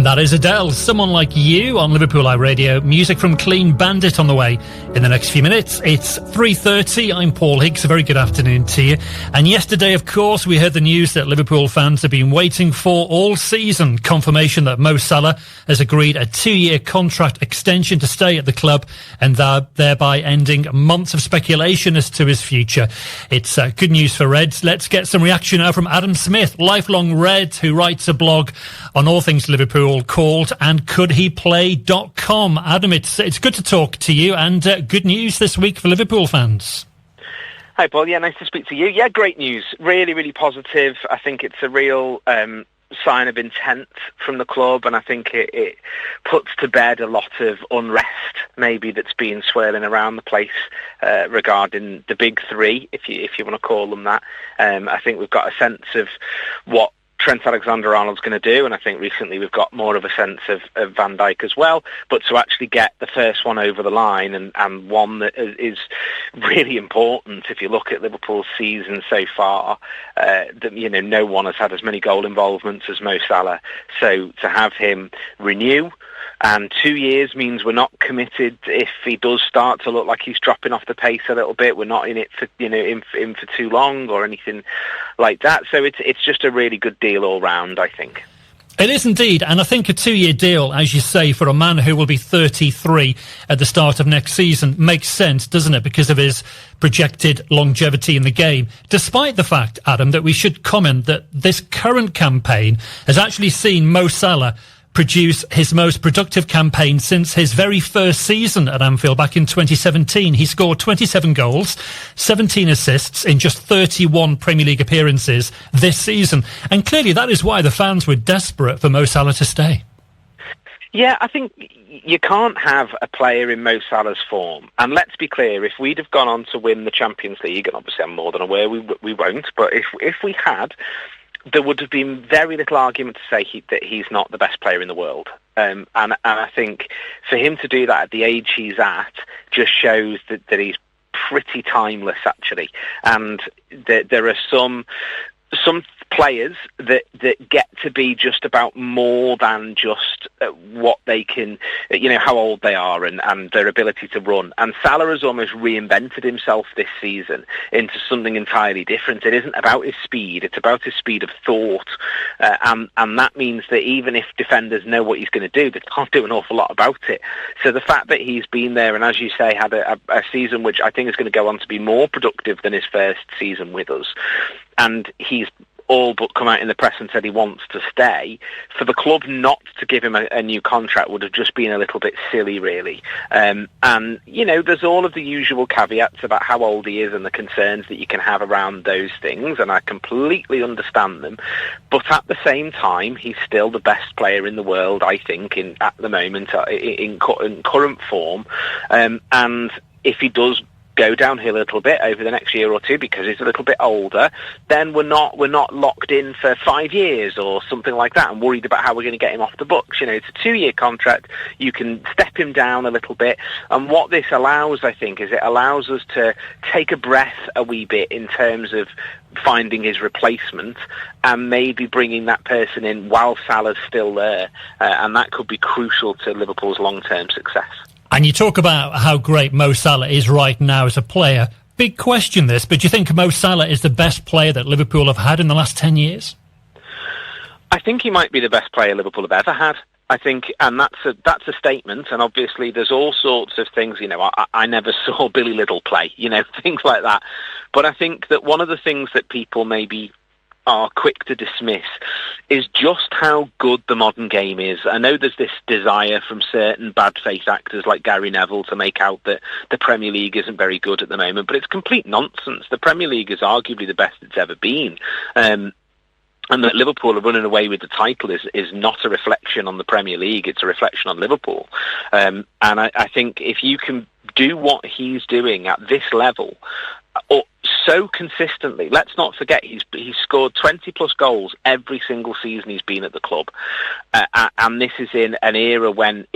And that is Adele, Someone Like You, on Liverpool Live Radio. Music from Clean Bandit on the way in the next few minutes. It's 3:30. I'm Paul Higgs. A very good afternoon to you. And yesterday, of course, we heard the news that Liverpool fans have been waiting for all season. Confirmation that Mo Salah has agreed a 2-year contract extension to stay at the club, and thereby ending months of speculation as to his future. It's good news for Reds. Let's get some reaction now from Adam Smith, lifelong Red, who writes a blog on all things Liverpool called andcouldheplay.com. Adam, it's good to talk to you, and good news this week for Liverpool fans. Hi Paul, yeah, nice to speak to you. Yeah, great news. Really, really positive. I think it's a real sign of intent from the club, and I think it puts to bed a lot of unrest maybe that's been swirling around the place regarding the big three, if you want to call them that. I think we've got a sense of what Trent Alexander-Arnold's going to do, and I think recently we've got more of a sense of Van Dijk as well. But to actually get the first one over the line, and one that is really important if you look at Liverpool's season so far, that no one has had as many goal involvements as Mo Salah. So to have him renew, and 2 years means we're not committed if he does start to look like he's dropping off the pace a little bit. We're not in it for in for too long or anything like that. So it's just a really good deal all round, I think. It is indeed, and I think a 2-year deal, as you say, for a man who will be 33 at the start of next season makes sense, doesn't it, because of his projected longevity in the game, despite the fact, Adam, that we should comment that this current campaign has actually seen Mo Salah produce his most productive campaign since his very first season at Anfield back in 2017. He scored 27 goals, 17 assists in just 31 Premier League appearances this season. And clearly that is why the fans were desperate for Mo Salah to stay. Yeah, I think you can't have a player in Mo Salah's form. And let's be clear, if we'd have gone on to win the Champions League, and obviously I'm more than aware we won't, but if we had, there would have been very little argument to say that he's not the best player in the world. And I think for him to do that at the age he's at just shows that he's pretty timeless, actually. And there are some players that get to be just about more than just what they can, how old they are and their ability to run. And Salah has almost reinvented himself this season into something entirely different. It isn't about his speed, it's about his speed of thought. And that means that even if defenders know what he's going to do, they can't do an awful lot about it. So the fact that he's been there and, as you say, had a season which I think is going to go on to be more productive than his first season with us, and he's all but come out in the press and said he wants to stay, for the club not to give him a new contract would have just been a little bit silly, really. And, there's all of the usual caveats about how old he is and the concerns that you can have around those things, and I completely understand them. But at the same time, he's still the best player in the world, I think, at the moment, in current form. And if he does go downhill a little bit over the next year or two because he's a little bit older, then we're not locked in for 5 years or something like that and worried about how we're going to get him off the books. It's a 2-year contract. You can step him down a little bit, and what this allows, I think, is it allows us to take a breath a wee bit in terms of finding his replacement and maybe bringing that person in while Salah's still there, and that could be crucial to Liverpool's long-term success. And you talk about how great Mo Salah is right now as a player. Big question this, but do you think Mo Salah is the best player that Liverpool have had in the last 10 years? I think he might be the best player Liverpool have ever had. I think, and that's a statement, and obviously there's all sorts of things, I never saw Billy Liddell play, things like that. But I think that one of the things that people maybe are quick to dismiss is just how good the modern game is. I know there's this desire from certain bad-faced actors like Gary Neville to make out that the Premier League isn't very good at the moment, but it's complete nonsense. The Premier League is arguably the best it's ever been. And that Liverpool are running away with the title is not a reflection on the Premier League, it's a reflection on Liverpool. And I think if you can do what he's doing at this level, or so consistently. Let's not forget he's scored 20 plus goals every single season he's been at the club, and this is in an era when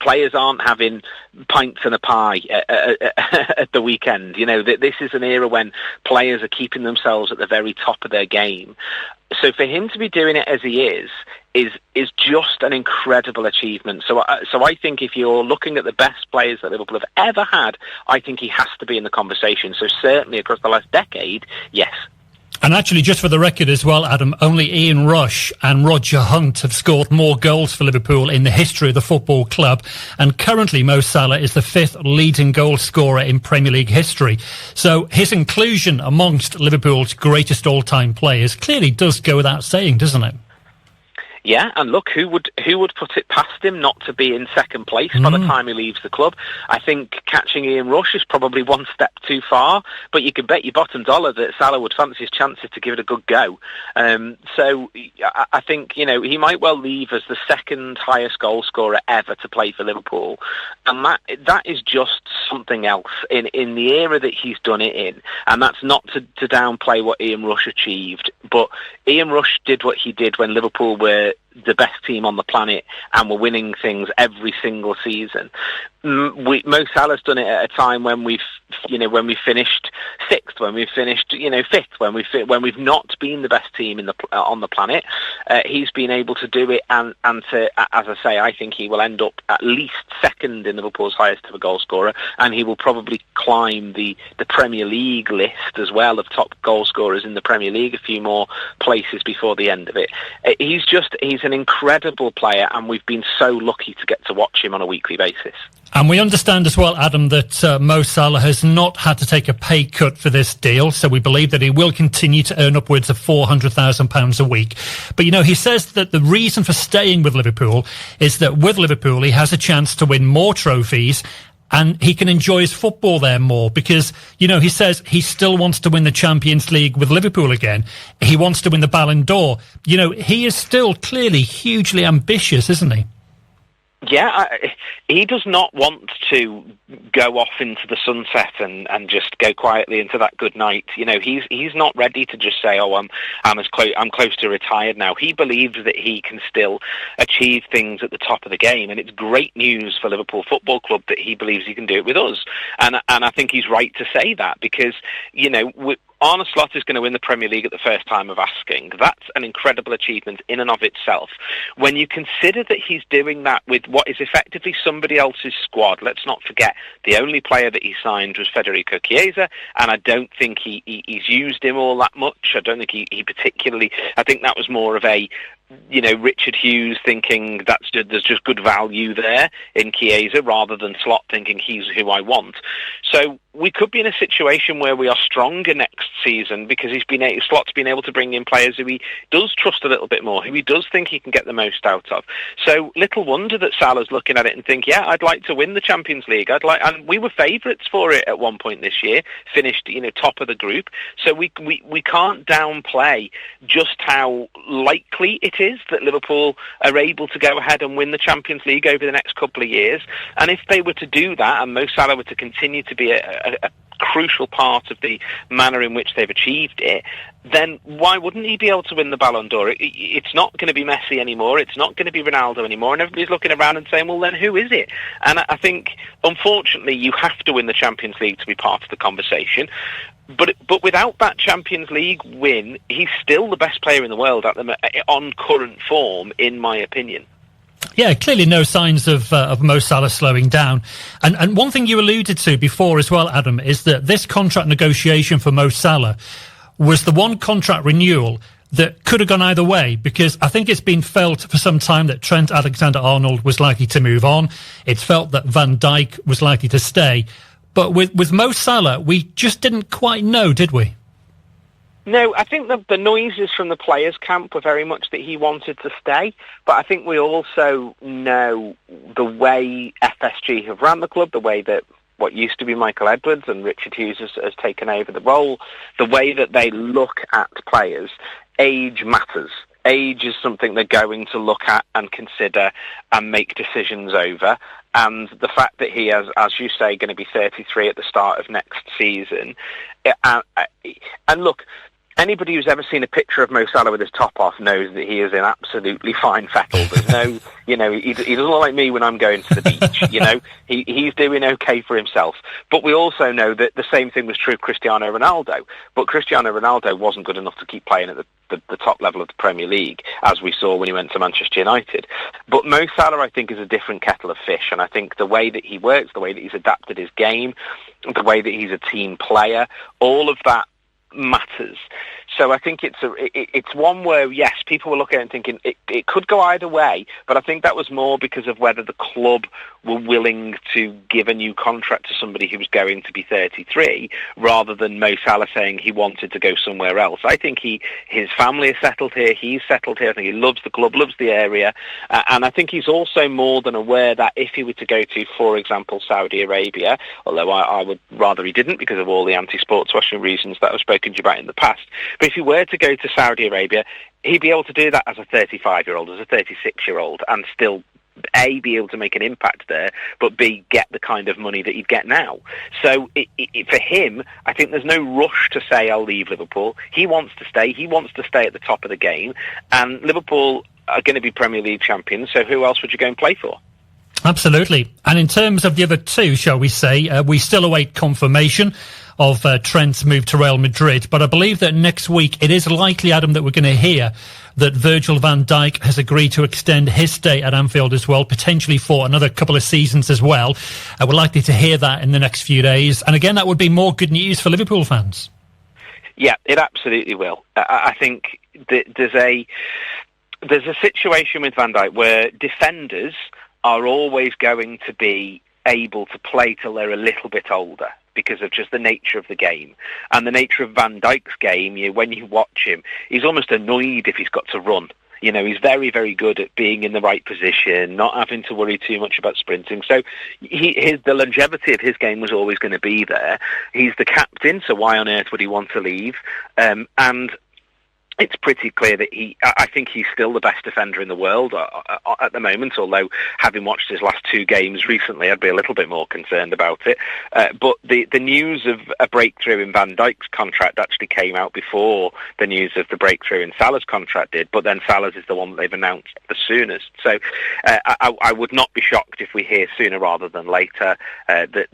players aren't having pints and a pie at the weekend. This is an era when players are keeping themselves at the very top of their game. So for him to be doing it as he is just an incredible achievement. So I think if you're looking at the best players that Liverpool have ever had, I think he has to be in the conversation. So certainly across the last decade, yes. And actually, just for the record as well, Adam, only Ian Rush and Roger Hunt have scored more goals for Liverpool in the history of the football club. And currently, Mo Salah is the 5th leading goal scorer in Premier League history. So his inclusion amongst Liverpool's greatest all-time players clearly does go without saying, doesn't it? Yeah, and look, who would put it past him not to be in second place by the time he leaves the club? I think catching Ian Rush is probably one step too far, but you can bet your bottom dollar that Salah would fancy his chances to give it a good go. So I think, he might well leave as the second highest goal scorer ever to play for Liverpool, and that is just something else in the era that he's done it in. And that's not to downplay what Ian Rush achieved, but Ian Rush did what he did when Liverpool were the best team on the planet and were winning things every single season. Mo Salah's done it at a time when we've finished sixth, when we've finished fifth, when we've not been the best team on the planet. He's been able to do it, and to, as I say, I think he will end up at least second in Liverpool's highest ever goal scorer, and he will probably climb the Premier League list as well of top goal scorers in the Premier League a few more places before the end of it. He's an incredible player, and we've been so lucky to get to watch him on a weekly basis. And we understand as well, Adam, that Mo Salah has not had to take a pay cut for this deal, so we believe that he will continue to earn upwards of £400,000 a week. But, he says that the reason for staying with Liverpool is that with Liverpool he has a chance to win more trophies and he can enjoy his football there more because, he says he still wants to win the Champions League with Liverpool again. He wants to win the Ballon d'Or. He is still clearly hugely ambitious, isn't he? Yeah, he does not want to go off into the sunset and just go quietly into that good night. He's not ready to just say, "Oh, I'm close to retired now." He believes that he can still achieve things at the top of the game, and it's great news for Liverpool Football Club that he believes he can do it with us. And I think he's right to say that because Arne Slot is going to win the Premier League at the first time of asking. That's an incredible achievement in and of itself. When you consider that he's doing that with what is effectively somebody else's squad, let's not forget the only player that he signed was Federico Chiesa, and I don't think he's used him all that much. I don't think he particularly... I think that was more of a Richard Hughes thinking there's just good value there in Chiesa rather than Slot thinking he's who I want. So we could be in a situation where we are stronger next season because Slot's been able to bring in players who he does trust a little bit more, who he does think he can get the most out of. So little wonder that Salah's looking at it and think, yeah, I'd like to win the Champions League. And we were favourites for it at one point this year, finished top of the group. So we can't downplay just how likely it is that Liverpool are able to go ahead and win the Champions League over the next couple of years. And if they were to do that, and Mo Salah were to continue to be a crucial part of the manner in which they've achieved it, then why wouldn't he be able to win the Ballon d'Or? It's not going to be Messi anymore. It's not going to be Ronaldo anymore. And everybody's looking around and saying, well, then who is it? And I think, unfortunately, you have to win the Champions League to be part of the conversation. But without that Champions League win, he's still the best player in the world on current form, in my opinion. Yeah, clearly no signs of Mo Salah slowing down. And one thing you alluded to before as well, Adam, is that this contract negotiation for Mo Salah was the one contract renewal that could have gone either way, because I think it's been felt for some time that Trent Alexander-Arnold was likely to move on. It's felt that Van Dijk was likely to stay. But with Mo Salah, we just didn't quite know, did we? No, I think the noises from the players' camp were very much that he wanted to stay. But I think we also know the way FSG have ran the club, the way that what used to be Michael Edwards and Richard Hughes has taken over the role, the way that they look at players. Age matters. Age is something they're going to look at and consider and make decisions over. and the fact that he is, as you say, going to be 33 at the start of next season. And look, anybody who's ever seen a picture of Mo Salah with his top off knows that he is in absolutely fine fettle. There's no, he doesn't look like me when I'm going to the beach. He's doing okay for himself. But we also know that the same thing was true of Cristiano Ronaldo. But Cristiano Ronaldo wasn't good enough to keep playing at the top level of the Premier League, as we saw when he went to Manchester United. But Mo Salah, I think, is a different kettle of fish. And I think the way that he works, the way that he's adapted his game, the way that he's a team player, all of that matters. So I think it's one where, yes, people were looking at it and thinking it could go either way, but I think that was more because of whether the club were willing to give a new contract to somebody who was going to be 33, rather than Mo Salah saying he wanted to go somewhere else. I think his family is settled here, he's settled here, I think he loves the club, loves the area, and I think he's also more than aware that if he were to go to, for example, Saudi Arabia, although I would rather he didn't because of all the anti-sports washing reasons that I've spoken to you about in the past, but if he were to go to Saudi Arabia, he'd be able to do that as a 35-year-old, as a 36-year-old, and still, A, be able to make an impact there, but B, get the kind of money that he'd get now. So for him, I think there's no rush to say, I'll leave Liverpool. He wants to stay. He wants to stay at the top of the game. And Liverpool are going to be Premier League champions, so who else would you go and play for? Absolutely. And in terms of the other two, shall we say, we still await confirmation of Trent's move to Real Madrid. But I believe that next week it is likely, Adam, that we're going to hear that Virgil van Dijk has agreed to extend his stay at Anfield as well, potentially for another couple of seasons as well. We're likely to hear that in the next few days. And again, that would be more good news for Liverpool fans. Yeah, it absolutely will. I think there's a situation with Van Dijk where defenders are always going to be able to play till they're a little bit older, because of just the nature of the game. And the nature of Van Dijk's game, when you watch him, he's almost annoyed if he's got to run. He's very, very good at being in the right position, not having to worry too much about sprinting. So the longevity of his game was always going to be there. He's the captain, so why on earth would he want to leave? And it's pretty clear that I think he's still the best defender in the world at the moment, although having watched his last two games recently, I'd be a little bit more concerned about it. But the news of a breakthrough in Van Dijk's contract actually came out before the news of the breakthrough in Salah's contract did, but then Salah's is the one that they've announced the soonest. So I would not be shocked if we hear sooner rather than later that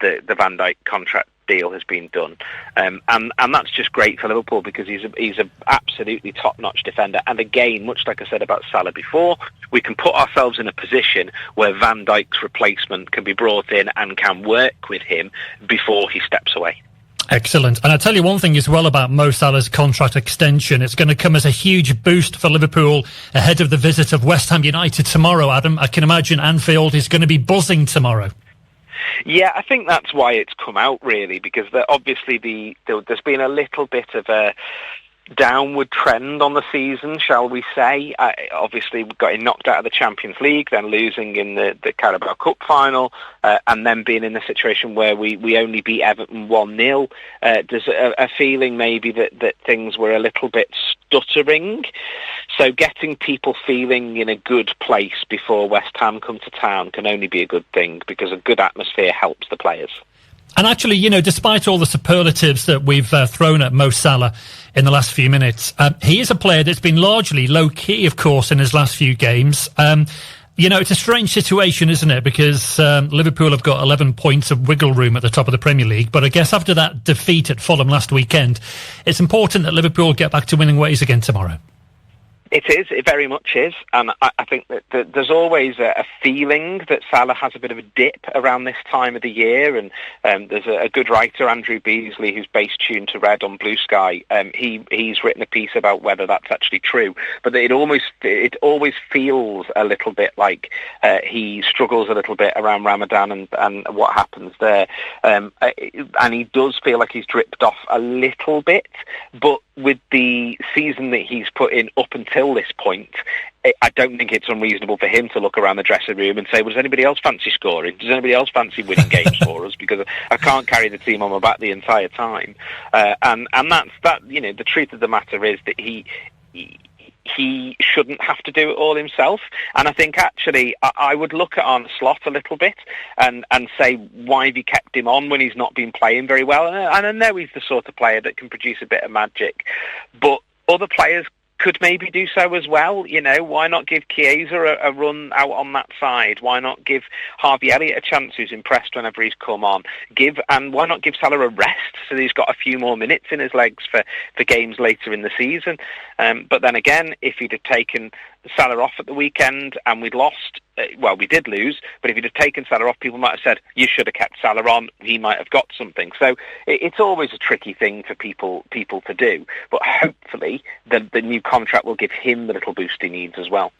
the Van Dijk contract deal has been done, and that's just great for Liverpool, because he's a absolutely top-notch defender. And again, much like I said about Salah before, we can put ourselves in a position where Van Dijk's replacement can be brought in and can work with him before he steps away. Excellent. And I'll tell you one thing as well about Mo Salah's contract extension. It's going to come as a huge boost for Liverpool ahead of the visit of West Ham United tomorrow, Adam. I can imagine Anfield is going to be buzzing tomorrow. Yeah, I think that's why it's come out, really, because obviously there's been a little bit of a downward trend on the season, shall we say. Obviously, we got knocked out of the Champions League, then losing in the Carabao Cup final, and then being in a situation where we only beat Everton 1-0. There's a feeling maybe that things were a little bit stuttering. So getting people feeling in a good place before West Ham come to town can only be a good thing, because a good atmosphere helps the players. And actually, despite all the superlatives that we've thrown at Mo Salah in the last few minutes, he is a player that's been largely low-key, of course, in his last few games. It's a strange situation, isn't it? Because Liverpool have got 11 points of wiggle room at the top of the Premier League. But I guess after that defeat at Fulham last weekend, it's important that Liverpool get back to winning ways again tomorrow. It is, it very much is, and I think that there's always a feeling that Salah has a bit of a dip around this time of the year, and there's a good writer, Andrew Beasley, who's based tuned to Red on Blue Sky. He's written a piece about whether that's actually true, but it always feels a little bit like he struggles a little bit around Ramadan and what happens there, and he does feel like he's dripped off a little bit, but with the season that he's put in up until this point, I don't think it's unreasonable for him to look around the dressing room and say, well, does anybody else fancy scoring? Does anybody else fancy winning games for us? Because I can't carry the team on my back the entire time. And that's that. The truth of the matter is that he shouldn't have to do it all himself. And I think actually I would look at Arne Slot a little bit and say, why have you kept him on when he's not been playing very well? And I know he's the sort of player that can produce a bit of magic, but other players could maybe do so as well. You know, why not give Chiesa a run out on that side? Why not give Harvey Elliott a chance, who's impressed whenever he's come on? And why not give Salah a rest so that he's got a few more minutes in his legs for games later in the season? But then again, if he'd have taken Salah off at the weekend and we'd lost, well, we did lose, but if he'd have taken Salah off, people might have said, you should have kept Salah on, he might have got something. So it's always a tricky thing for people to do, but hopefully the new contract will give him the little boost he needs as well.